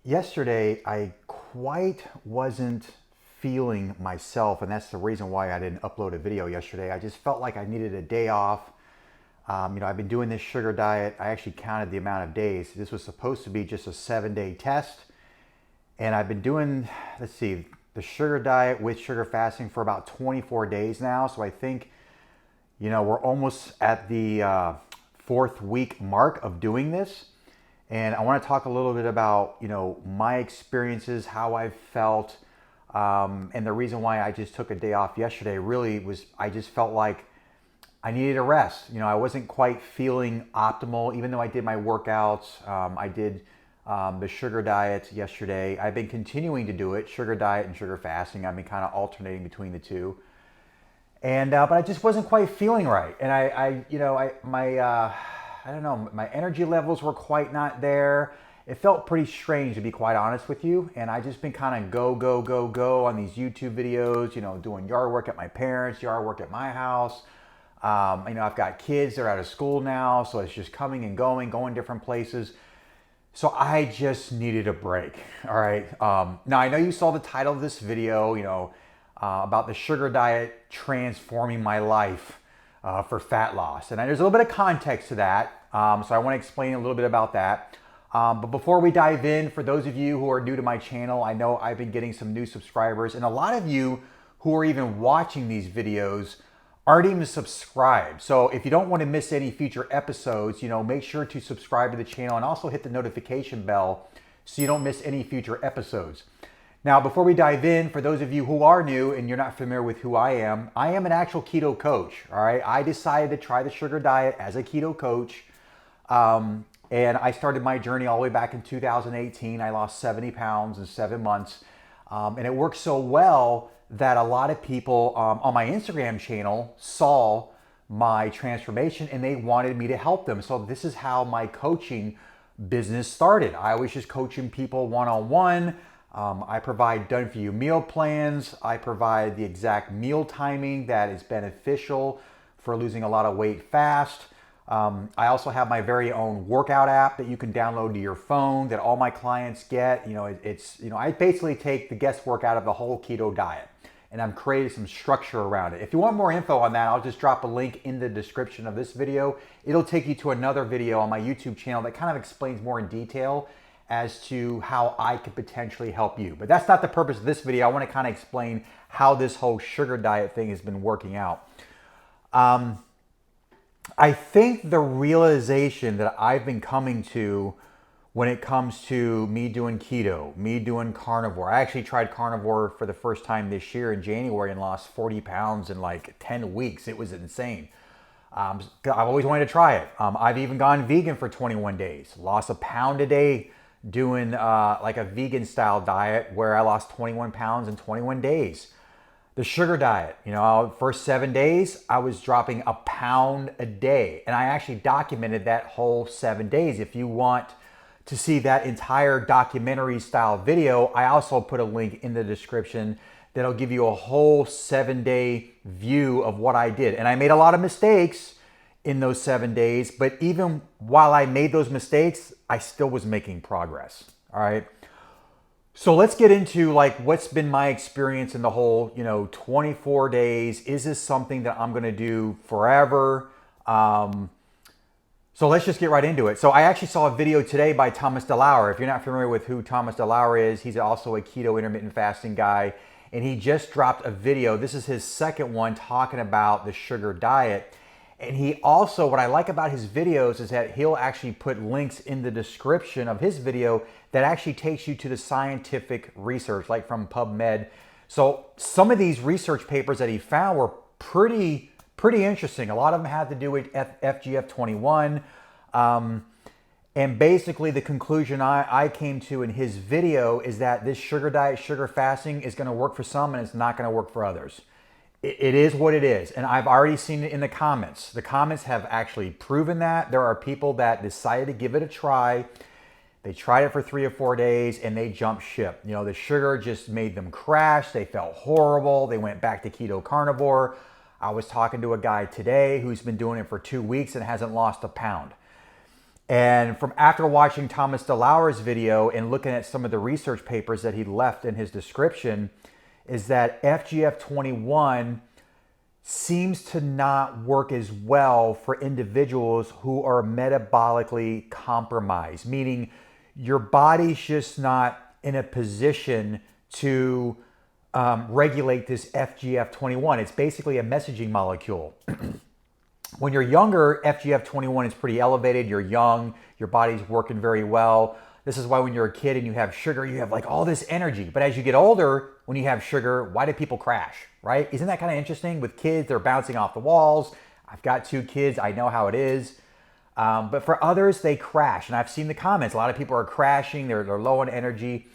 Yesterday, I quite wasn't feeling myself, and that's the reason why I didn't upload a video yesterday. I just felt like I needed a day off. I've been doing this sugar diet. I actually counted the amount of days. This was supposed to be just a 7-day test, and I've been doing, let's see, the sugar diet with sugar fasting for about 24 days now. So I think, we're almost at the fourth week mark of doing this. And I want to talk a little bit about, my experiences, how I felt, and the reason why I just took a day off yesterday really was I just felt like I needed a rest. I wasn't quite feeling optimal, even though I did my workouts. I did the sugar diet yesterday. I've been continuing to do it, sugar diet and sugar fasting. I've been kind of alternating between the two. And but I just wasn't quite feeling right, and I don't know, my energy levels were quite not there. It felt pretty strange, to be quite honest with you. And I just been kind of go, go, go, go on these YouTube videos, doing yard work at my parents, yard work at my house. I've got kids, they're out of school now, so it's just coming and going different places. So I just needed a break, all right? Now, I know you saw the title of this video, about the sugar diet transforming my life for fat loss. And there's a little bit of context to that, so I want to explain a little bit about that. But before we dive in, for those of you who are new to my channel, I know I've been getting some new subscribers, and a lot of you who are even watching these videos aren't even subscribed. So if you don't want to miss any future episodes, make sure to subscribe to the channel and also hit the notification bell so you don't miss any future episodes. Now, before we dive in, for those of you who are new and you're not familiar with who I am an actual keto coach, all right? I decided to try the sugar diet as a keto coach, and I started my journey all the way back in 2018. I lost 70 pounds in 7 months, and it worked so well that a lot of people on my Instagram channel saw my transformation and they wanted me to help them. So this is how my coaching business started. I was just coaching people one-on-one. I provide done-for-you meal plans. I provide the exact meal timing that is beneficial for losing a lot of weight fast. I also have my very own workout app that you can download to your phone that all my clients get. I basically take the guesswork out of the whole keto diet, and I've created some structure around it. If you want more info on that, I'll just drop a link in the description of this video. It'll take you to another video on my YouTube channel that kind of explains more in detail as to how I could potentially help you. But that's not the purpose of this video. I want to kind of explain how this whole sugar diet thing has been working out. I think the realization that I've been coming to when it comes to me doing keto, me doing carnivore. I actually tried carnivore for the first time this year in January and lost 40 pounds in like 10 weeks. It was insane. I've always wanted to try it. I've even gone vegan for 21 days, lost a pound a day doing like a vegan style diet where I lost 21 pounds in 21 days. The sugar diet, first 7 days, I was dropping a pound a day. And I actually documented that whole 7 days. If you want to see that entire documentary style video, I also put a link in the description that'll give you a whole 7-day view of what I did. And I made a lot of mistakes in those 7 days, but even while I made those mistakes, I still was making progress, all right? So let's get into like what's been my experience in the whole, 24 days. Is this something that I'm gonna do forever? So let's just get right into it. So I actually saw a video today by Thomas DeLauer. If you're not familiar with who Thomas DeLauer is, he's also a keto intermittent fasting guy, and he just dropped a video. This is his second one talking about the sugar diet. And he also, what I like about his videos is that he'll actually put links in the description of his video that actually takes you to the scientific research, like from PubMed. So some of these research papers that he found were pretty interesting. A lot of them had to do with FGF21. And basically the conclusion I came to in his video is that this sugar diet, sugar fasting is gonna work for some and it's not gonna work for others. It is what it is. And I've already seen it in the comments. The comments have actually proven that. There are people that decided to give it a try. They tried it for 3 or 4 days and they jumped ship. The sugar just made them crash. They felt horrible. They went back to keto carnivore. I was talking to a guy today who's been doing it for 2 weeks and hasn't lost a pound. And from after watching Thomas DeLauer's video and looking at some of the research papers that he left in his description, is that FGF21 seems to not work as well for individuals who are metabolically compromised, meaning your body's just not in a position to regulate this FGF21. It's basically a messaging molecule. When you're younger, FGF21 is pretty elevated. You're young, your body's working very well. This is why when you're a kid and you have sugar, you have like all this energy. But as you get older, when you have sugar, why do people crash, right? Isn't that kind of interesting? With kids, they're bouncing off the walls. I've got 2 kids. I know how it is. But for others, they crash. And I've seen the comments. A lot of people are crashing. They're low on energy.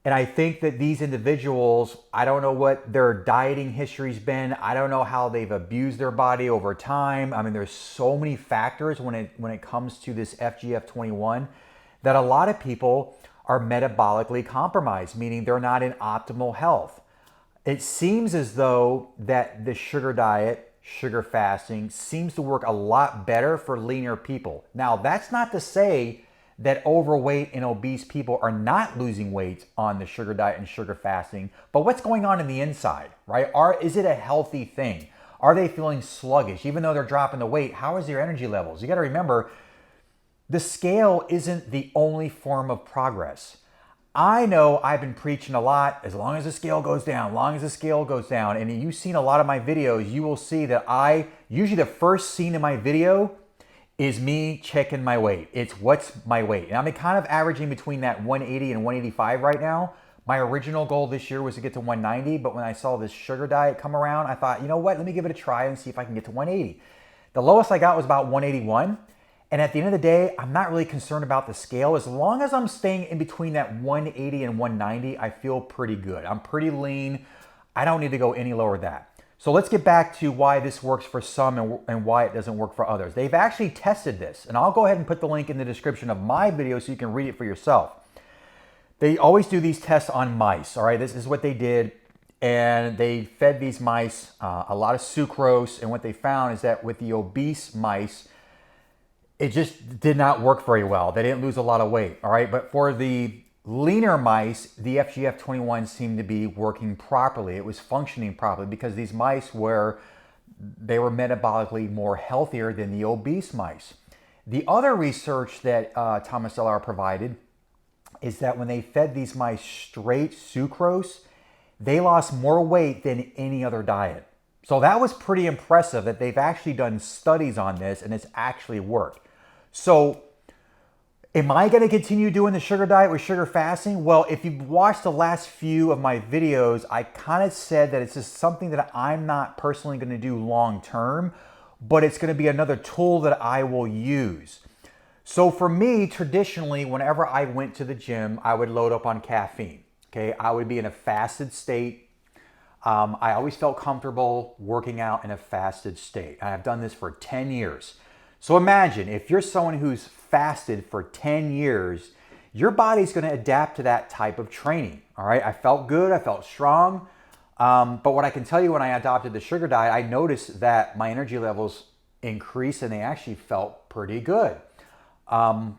And I think that these individuals, I don't know what their dieting history's been. I don't know how they've abused their body over time. I mean, there's so many factors when it comes to this FGF21 that a lot of people are metabolically compromised, meaning they're not in optimal health. It seems as though that the sugar diet, sugar fasting, seems to work a lot better for leaner people. Now, that's not to say that overweight and obese people are not losing weight on the sugar diet and sugar fasting, but what's going on in the inside, right? Is it a healthy thing? Are they feeling sluggish? Even though they're dropping the weight, how is their energy levels? You got to remember, the scale isn't the only form of progress. I know I've been preaching a lot, as long as the scale goes down, as long as the scale goes down, and you've seen a lot of my videos, you will see that usually the first scene in my video is me checking my weight. It's what's my weight. And I'm kind of averaging between that 180 and 185 right now. My original goal this year was to get to 190, but when I saw this sugar diet come around, I thought, you know what, let me give it a try and see if I can get to 180. The lowest I got was about 181. And at the end of the day, I'm not really concerned about the scale. As long as I'm staying in between that 180 and 190, I feel pretty good. I'm pretty lean. I don't need to go any lower than that. So let's get back to why this works for some and why it doesn't work for others. They've actually tested this, and I'll go ahead and put the link in the description of my video so you can read it for yourself. They always do these tests on mice, all right? This is what they did, and they fed these mice a lot of sucrose, and what they found is that with the obese mice, it just did not work very well. They didn't lose a lot of weight, all right? But for the leaner mice, the FGF21 seemed to be working properly. It was functioning properly because these mice were metabolically more healthier than the obese mice. The other research that Thomas DeLauer provided is that when they fed these mice straight sucrose, they lost more weight than any other diet. So that was pretty impressive that they've actually done studies on this and it's actually worked. So am I going to continue doing the sugar diet with sugar fasting? Well, if you've watched the last few of my videos, I kind of said that it's just something that I'm not personally going to do long term, but it's going to be another tool that I will use. So for me, traditionally, whenever I went to the gym, I would load up on caffeine. Okay, I would be in a fasted state. I always felt comfortable working out in a fasted state. I've done this for 10 years. So imagine if you're someone who's fasted for 10 years, your body's going to adapt to that type of training. All right. I felt good. I felt strong. But what I can tell you, when I adopted the sugar diet, I noticed that my energy levels increased and they actually felt pretty good.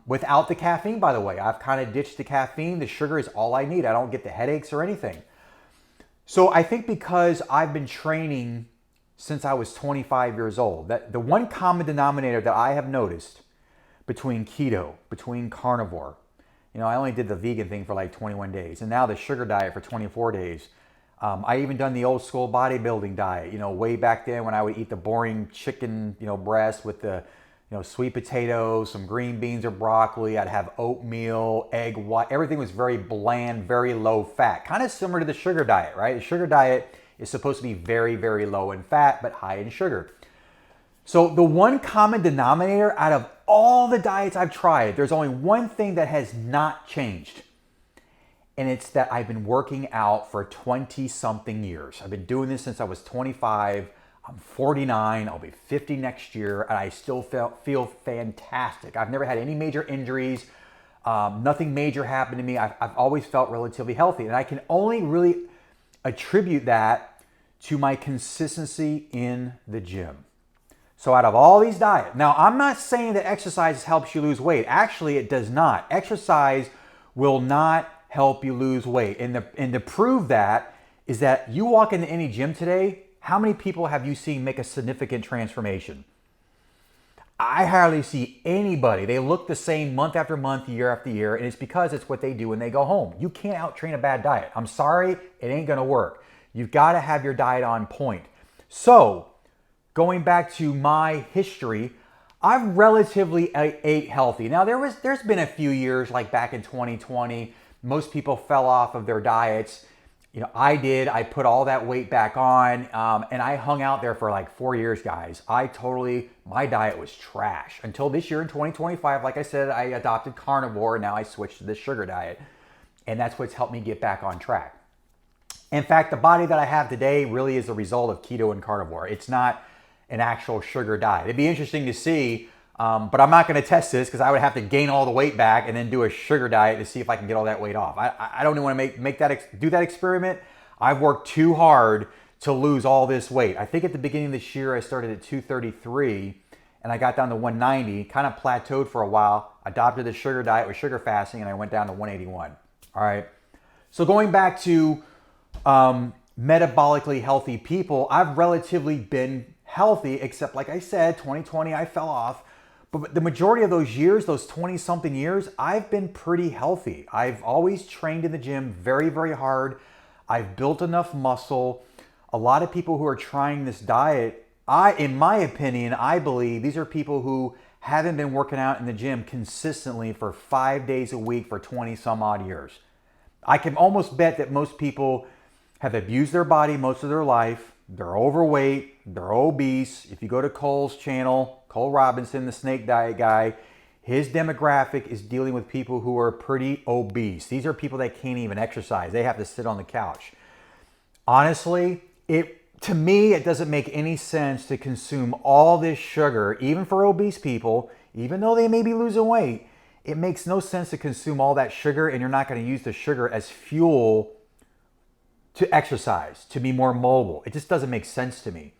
Without the caffeine, by the way, I've kind of ditched the caffeine. The sugar is all I need. I don't get the headaches or anything. So I think because I've been training since I was 25 years old, that the one common denominator that I have noticed between keto, between carnivore, I only did the vegan thing for like 21 days, and now the sugar diet for 24 days. I even done the old school bodybuilding diet, way back then when I would eat the boring chicken, breast with the, sweet potatoes, some green beans or broccoli. I'd have oatmeal, egg white. Everything was very bland, very low fat, kind of similar to the sugar diet, right? The sugar diet is supposed to be very, very low in fat, but high in sugar. So the one common denominator out of all the diets I've tried, there's only one thing that has not changed. And it's that I've been working out for 20 something years. I've been doing this since I was 25. I'm 49, I'll be 50 next year, and I still feel fantastic. I've never had any major injuries. Nothing major happened to me. I've always felt relatively healthy. And I can only really attribute that to my consistency in the gym. So out of all these diets, now I'm not saying that exercise helps you lose weight. Actually, it does not. Exercise will not help you lose weight. And to prove that is that you walk into any gym today, how many people have you seen make a significant transformation? I hardly see anybody. They look the same month after month, year after year, and it's because it's what they do when they go home. You can't out-train a bad diet. I'm sorry, it ain't gonna work. You've gotta have your diet on point. So, going back to my history, I've relatively ate healthy. Now, there's been a few years, like back in 2020, most people fell off of their diets. You know, I did. I put all that weight back on, and I hung out there for like 4 years, guys. My diet was trash. Until this year in 2025, like I said, I adopted carnivore, and now I switched to the sugar diet. And that's what's helped me get back on track. In fact, the body that I have today really is a result of keto and carnivore. It's not an actual sugar diet. It'd be interesting to see, but I'm not going to test this because I would have to gain all the weight back and then do a sugar diet to see if I can get all that weight off. I don't even want to do that experiment. I've worked too hard to lose all this weight. I think at the beginning of this year I started at 233 and I got down to 190, kind of plateaued for a while, adopted the sugar diet with sugar fasting, and I went down to 181. All right. So going back to metabolically healthy people, I've relatively been healthy, except like I said, 2020 I fell off. But the majority of those years, those 20 something years, I've been pretty healthy. I've always trained in the gym very, very hard. I've built enough muscle. A lot of people who are trying this diet, in my opinion, I believe these are people who haven't been working out in the gym consistently for 5 days a week for 20 some odd years. I can almost bet that most people have abused their body most of their life. They're overweight, they're obese. If you go to Cole's channel, Cole Robinson, the snake diet guy, his demographic is dealing with people who are pretty obese. These are people that can't even exercise. They have to sit on the couch. Honestly, to me, it doesn't make any sense to consume all this sugar, even for obese people, even though they may be losing weight. It makes no sense to consume all that sugar, and you're not going to use the sugar as fuel to exercise, to be more mobile. It just doesn't make sense to me.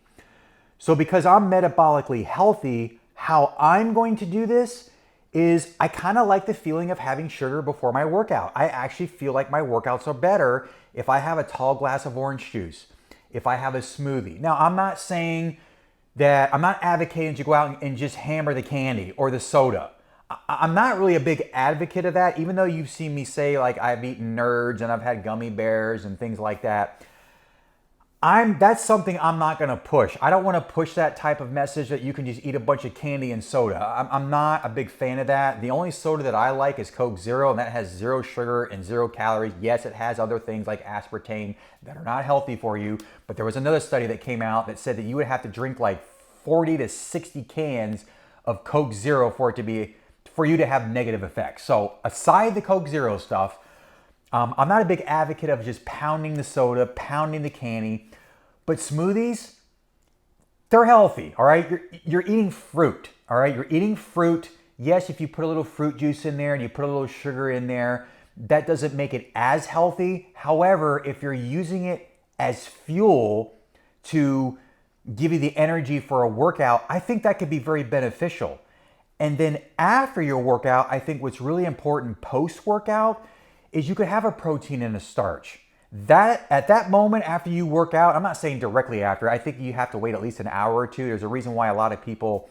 So because I'm metabolically healthy, how I'm going to do this is I kind of like the feeling of having sugar before my workout. I actually feel like my workouts are better if I have a tall glass of orange juice, if I have a smoothie. Now, I'm not advocating to go out and just hammer the candy or the soda. I'm not really a big advocate of that, even though you've seen me say like I've eaten Nerds and I've had gummy bears and things like that. That's something I'm not going to push. I don't want to push that type of message that you can just eat a bunch of candy and soda. I'm not a big fan of that. The only soda that I like is Coke Zero, and that has 0 sugar and 0 calories. Yes, it has other things like aspartame that are not healthy for you, but there was another study that came out that said that you would have to drink like 40 to 60 cans of Coke Zero for you to have negative effects. So aside the Coke Zero stuff, I'm not a big advocate of just pounding the soda, pounding the candy, but smoothies, they're healthy, all right? You're eating fruit, all right? You're eating fruit. Yes, if you put a little fruit juice in there and you put a little sugar in there, that doesn't make it as healthy. However, if you're using it as fuel to give you the energy for a workout, I think that could be very beneficial. And then after your workout, I think what's really important post-workout is you could have a protein and a starch. That at that moment after you work out, I'm not saying directly after, I think you have to wait at least an hour or two. There's a reason why a lot of people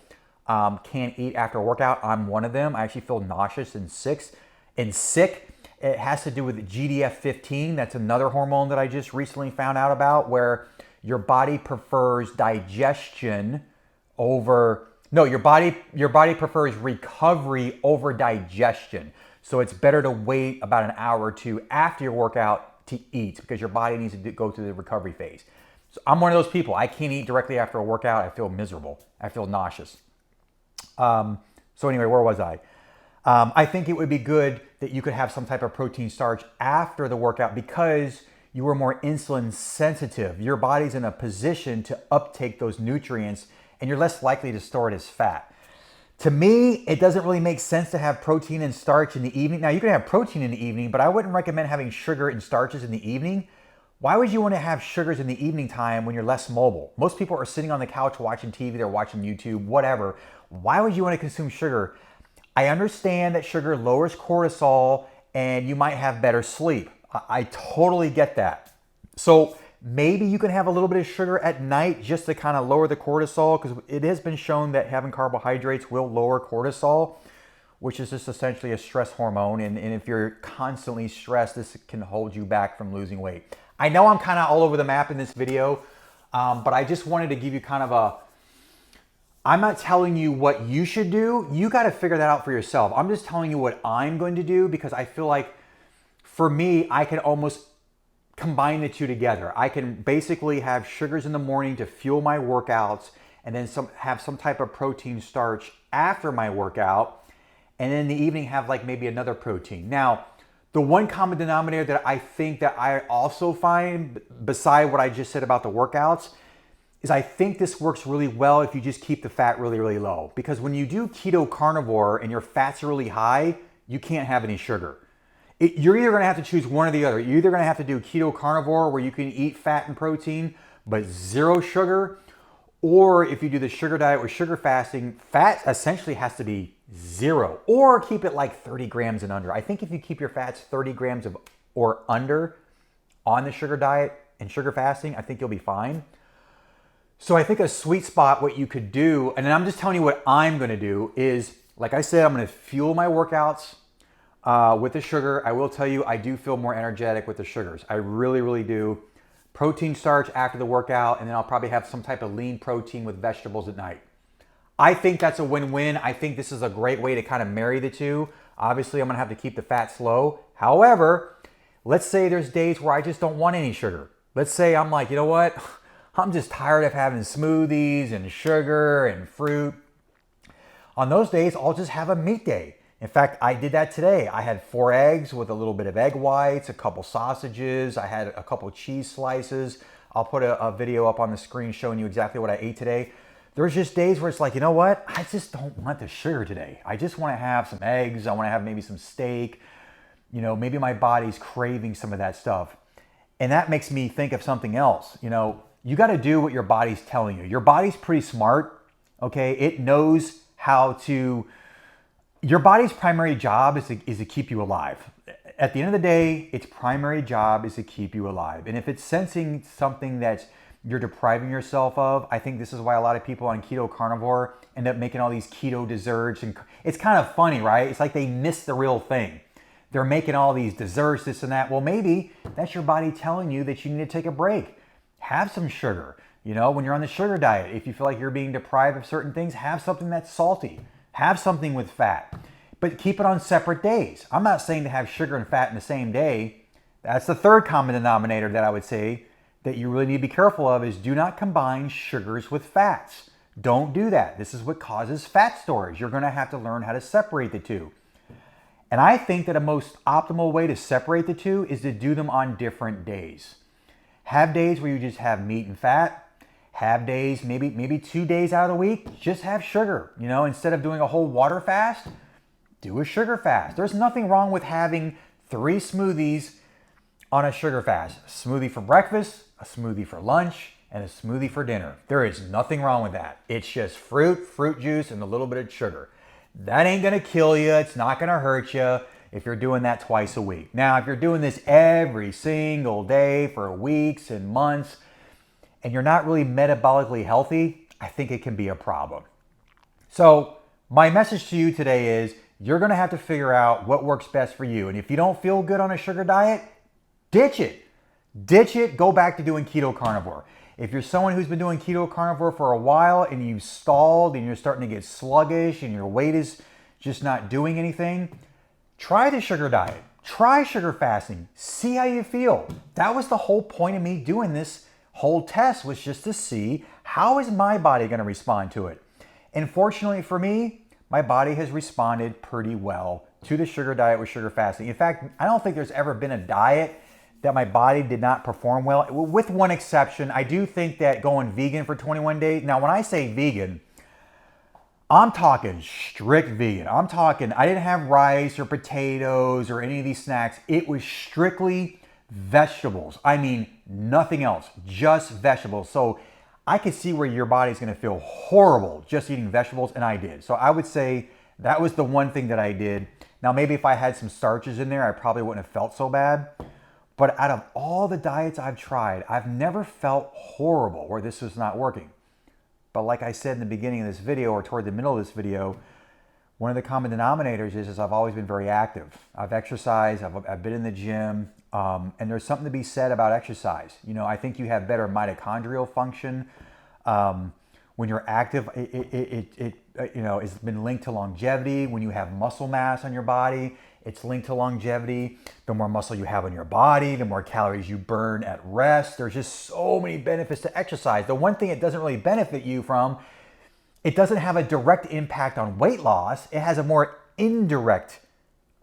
can't eat after a workout. I'm one of them. I actually feel nauseous and sick. It has to do with GDF-15. That's another hormone that I just recently found out about, where your body prefers digestion over, no, your body prefers recovery over digestion. So it's better to wait about an hour or two after your workout to eat, because your body needs to go through the recovery phase. So I'm one of those people. I can't eat directly after a workout. I feel miserable. I feel nauseous. So anyway, where was I? I think it would be good that you could have some type of protein starch after the workout because you are more insulin sensitive. Your body's in a position to uptake those nutrients and you're less likely to store it as fat. To me, it doesn't really make sense to have protein and starch in the evening. Now, you can have protein in the evening, but I wouldn't recommend having sugar and starches in the evening. Why would you want to have sugars in the evening time when you're less mobile? Most people are sitting on the couch watching TV, they're watching YouTube, whatever. Why would you want to consume sugar? I understand that sugar lowers cortisol and you might have better sleep. I totally get that. So maybe you can have a little bit of sugar at night just to kind of lower the cortisol, because it has been shown that having carbohydrates will lower cortisol, which is just essentially a stress hormone. And if you're constantly stressed, this can hold you back from losing weight. I know I'm kind of all over the map in this video, but I just wanted to give you kind of I'm not telling you what you should do. You got to figure that out for yourself. I'm just telling you what I'm going to do, because I feel like for me, I can almost combine the two together. I can basically have sugars in the morning to fuel my workouts, and then have some type of protein starch after my workout, and then in the evening have like maybe another protein. Now, the one common denominator that I think that I also find, beside what I just said about the workouts, is I think this works really well if you just keep the fat really, really low. Because when you do keto carnivore and your fats are really high, you can't have any sugar. You're either gonna have to choose one or the other. You're either gonna have to do keto carnivore, where you can eat fat and protein, but zero sugar, or if you do the sugar diet with sugar fasting, fat essentially has to be zero, or keep it like 30 grams and under. I think if you keep your fats 30 grams or under on the sugar diet and sugar fasting, I think you'll be fine. So I think a sweet spot, what you could do, and I'm just telling you what I'm gonna do, is, like I said, I'm gonna fuel my workouts with the sugar. I will tell you, I do feel more energetic with the sugars. I really, really do. Protein starch after the workout, and then I'll probably have some type of lean protein with vegetables at night. I think that's a win-win. I think this is a great way to kind of marry the two. Obviously, I'm gonna have to keep the fats low. However, let's say there's days where I just don't want any sugar. Let's say I'm like, you know what? I'm just tired of having smoothies and sugar and fruit. On those days, I'll just have a meat day. In fact, I did that today. I had 4 eggs with a little bit of egg whites, a couple sausages. I had a couple cheese slices. I'll put a video up on the screen showing you exactly what I ate today. There's just days where it's like, you know what? I just don't want the sugar today. I just want to have some eggs. I want to have maybe some steak. You know, maybe my body's craving some of that stuff. And that makes me think of something else. You know, you got to do what your body's telling you. Your body's pretty smart, okay? It knows how to. Your body's primary job is to keep you alive. At the end of the day, its primary job is to keep you alive. And if it's sensing something that you're depriving yourself of, I think this is why a lot of people on keto carnivore end up making all these keto desserts. And it's kind of funny, right? It's like they miss the real thing. They're making all these desserts, this and that. Well, maybe that's your body telling you that you need to take a break. Have some sugar. You know, when you're on the sugar diet, if you feel like you're being deprived of certain things, have something that's salty. Have something with fat, but keep it on separate days. I'm not saying to have sugar and fat in the same day. That's the third common denominator that I would say that you really need to be careful of, is do not combine sugars with fats. Don't do that. This is what causes fat storage. You're gonna have to learn how to separate the two. And I think that a most optimal way to separate the two is to do them on different days. Have days where you just have meat and fat. Have days, maybe 2 days out of the week, just have sugar. You know, instead of doing a whole water fast, do a sugar fast. There's nothing wrong with having 3 smoothies on a sugar fast. A smoothie for breakfast, a smoothie for lunch, and a smoothie for dinner. There is nothing wrong with that. It's just fruit juice, and a little bit of sugar. That ain't gonna kill you. It's not gonna hurt you if you're doing that twice a week. Now, if you're doing this every single day for weeks and months, and you're not really metabolically healthy, I think it can be a problem. So my message to you today is you're gonna have to figure out what works best for you. And if you don't feel good on a sugar diet, ditch it. Ditch it, go back to doing keto carnivore. If you're someone who's been doing keto carnivore for a while and you've stalled and you're starting to get sluggish and your weight is just not doing anything, try the sugar diet. Try sugar fasting. See how you feel. That was the whole point of me doing this whole test, was just to see how is my body going to respond to it. And fortunately for me, my body has responded pretty well to the sugar diet with sugar fasting. In fact, I don't think there's ever been a diet that my body did not perform well, with one exception. I do think that going vegan for 21 days, now when I say vegan, I'm talking strict vegan. I'm talking, I didn't have rice or potatoes or any of these snacks. It was strictly vegetables. I mean, nothing else, just vegetables. So I could see where your body's gonna feel horrible just eating vegetables, and I did. So I would say that was the one thing that I did. Now, maybe if I had some starches in there, I probably wouldn't have felt so bad. But out of all the diets I've tried, I've never felt horrible where this was not working. But like I said in the beginning of this video, or toward the middle of this video, one of the common denominators is I've always been very active. I've exercised, I've been in the gym, and there's something to be said about exercise. You know, I think you have better mitochondrial function. When you're active, it you know, it's been linked to longevity. When you have muscle mass on your body, it's linked to longevity. The more muscle you have on your body, the more calories you burn at rest. There's just so many benefits to exercise. The one thing it doesn't really benefit you from, it doesn't have a direct impact on weight loss. It has a more indirect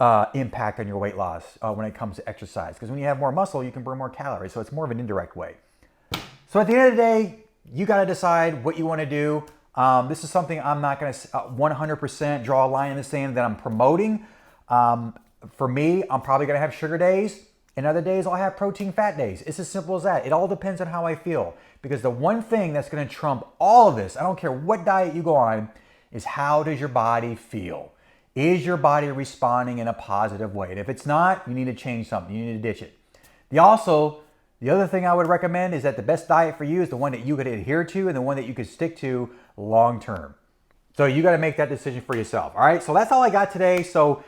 impact on your weight loss when it comes to exercise. Because when you have more muscle, you can burn more calories. So it's more of an indirect way. So at the end of the day, you got to decide what you want to do. This is something I'm not going to 100% draw a line in the sand that I'm promoting. For me, I'm probably going to have sugar days, and other days I'll have protein fat days. It's as simple as that. It all depends on how I feel. Because the one thing that's going to trump all of this, I don't care what diet you go on, is how does your body feel? Is your body responding in a positive way? And if it's not, you need to change something. You need to ditch it. The other thing I would recommend is that the best diet for you is the one that you could adhere to and the one that you could stick to long term. So you got to make that decision for yourself. All right, so that's all I got today. So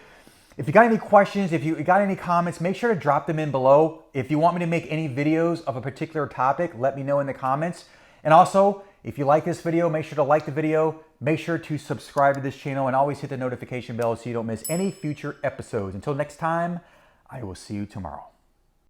if you got any questions, if you got any comments, make sure to drop them in below. If you want me to make any videos of a particular topic, let me know in the comments. And also, if you like this video, make sure to like the video, make sure to subscribe to this channel, and always hit the notification bell so you don't miss any future episodes. Until next time, I will see you tomorrow.